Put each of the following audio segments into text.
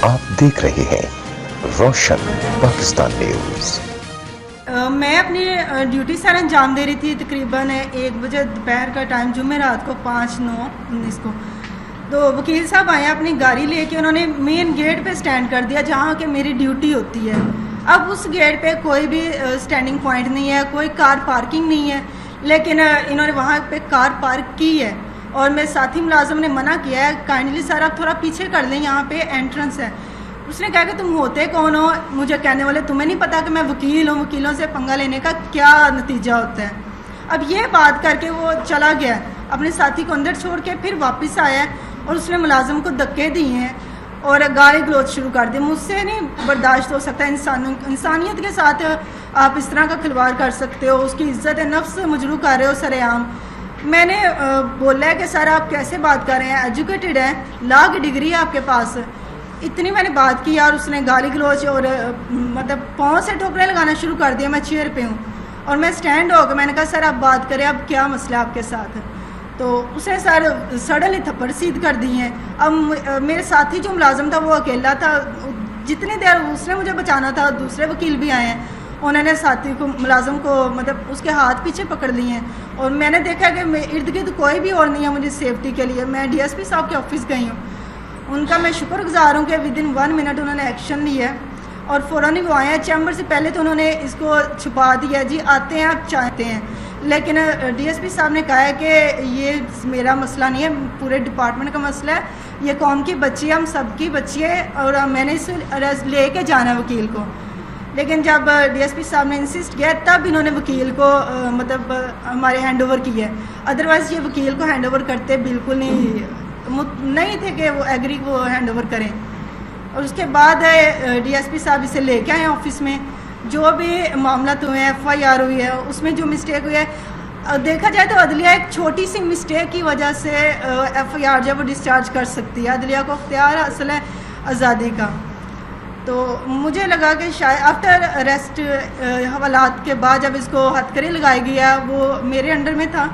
आप देख रहे हैं रोशन पाकिस्तान न्यूज। मैं अपनी ड्यूटी सर अंजाम दे रही थी। तकरीबन 1 बजे दोपहर का टाइम, जुम्मे रात को 5/9/19 को। तो वकील साहब आए अपनी गाड़ी लेके, उन्होंने मेन गेट पे स्टैंड कर दिया जहाँ के मेरी ड्यूटी होती है। अब उस गेट पे कोई भी स्टैंडिंग पॉइंट नहीं है, कोई कार पार्किंग नहीं है, लेकिन इन्होंने वहाँ पे कार पार्क की है। और मेरे साथी मुलाजम ने मना किया है, काइंडली सर आप थोड़ा पीछे कर लें, यहाँ पे एंट्रेंस है। उसने कहा कि तुम होते कौन हो मुझे कहने वाले, तुम्हें नहीं पता कि मैं वकील हूँ, वकीलों से पंगा लेने का क्या नतीजा होता है। अब ये बात करके वो चला गया, अपने साथी को अंदर छोड़ के फिर वापस आया और उसने मुलाजम को धक्के दिए हैं और गाली गलौज शुरू कर दी। मुझसे नहीं बर्दाश्त हो सकता, इंसानियत के साथ आप इस तरह का खिलवाड़ कर सकते हो, उसकी इज्जत नफ्स मजरू कर रहे हो सरेआम। मैंने बोला है कि सर आप कैसे बात कर रहे हैं, एजुकेटेड हैं, लॉ की डिग्री है आपके पास। इतनी मैंने बात की और उसने गाली गलौज और मतलब पाँव से ठोकरे लगाना शुरू कर दिया। मैं चेयर पे हूँ और मैं स्टैंड हो गया। मैंने कहा सर आप बात करें, अब क्या मसला आपके साथ। तो उसने सर सडनली थप्पड़ सीध कर दिए हैं। अब मेरे साथी जो मुलाजम था वो अकेला था, जितनी देर उसने मुझे बचाना था दूसरे वकील भी आए हैं, उन्होंने साथी को मुलाजम को मतलब उसके हाथ पीछे पकड़ लिए हैं। और मैंने देखा कि इर्द गिर्द कोई भी और नहीं है मुझे सेफ्टी के लिए। मैं DSP साहब के ऑफिस गई हूँ, उनका मैं शुक्रगुजार हूँ कि विदिन 1 मिनट उन्होंने एक्शन लिया है और फ़ौरन ही वो आए हैं। चैम्बर से पहले तो उन्होंने इसको छुपा दिया, जी आते हैं आप चाहते हैं, लेकिन DSP साहब ने कहा है कि ये मेरा मसला नहीं है, पूरे डिपार्टमेंट का मसला है, ये कौम की बच्ची है, हम सबकी बच्ची है और मैंने इसे अरेस्ट ले के जाना है वकील को। लेकिन जब DSP साहब ने इंसिस्ट किया तब इन्होंने वकील को मतलब हमारे हैंड ओवर किया है। अदरवाइज़ ये वकील को हैंड ओवर करते बिल्कुल नहीं थे कि वो एग्री को हैंड ओवर करें। और उसके बाद DSP साहब इसे लेके आए ऑफिस में। जो भी मामला हुए हैं, FIR हुई है, उसमें जो मिस्टेक हुई है, देखा जाए तो अदलिया एक छोटी सी मिस्टेक की वजह से FIR जब वो डिस्चार्ज कर सकती है। अदलिया को अख्तियार हासिल है आज़ादी का। तो मुझे लगा कि शायद आफ्टर अरेस्ट हवालात के बाद जब इसको हथकड़ी लगाई गया, वो मेरे अंडर में था,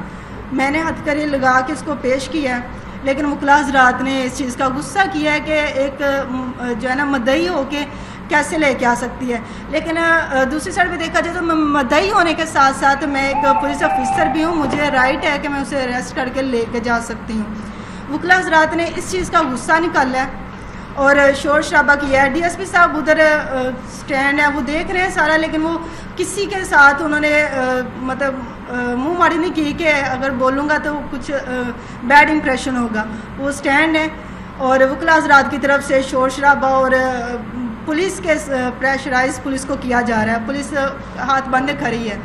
मैंने हथकड़ी लगा के इसको पेश किया। लेकिन मुखला हज़रात ने इस चीज़ का गुस्सा किया है कि एक जो है ना मदई होके कैसे लेके आ सकती है। लेकिन दूसरी साइड पे देखा जाए तो मदई होने के साथ साथ मैं एक पुलिस ऑफिसर भी हूँ, मुझे राइट है कि मैं उसे अरेस्ट करके लेके जा सकती हूँ। मुखला हज़रात ने इस चीज़ का गुस्सा निकाला है और शोर शराबा किया है। DSP साहब उधर स्टैंड है, वो देख रहे हैं सारा, लेकिन वो किसी के साथ उन्होंने मतलब मुंह मारी नहीं की कि अगर बोलूँगा तो कुछ बैड इंप्रेशन होगा। वो स्टैंड है और वकील हज़रात की तरफ से शोर शराबा और पुलिस के प्रेशराइज पुलिस को किया जा रहा है। पुलिस हाथ बंधे खड़ी है।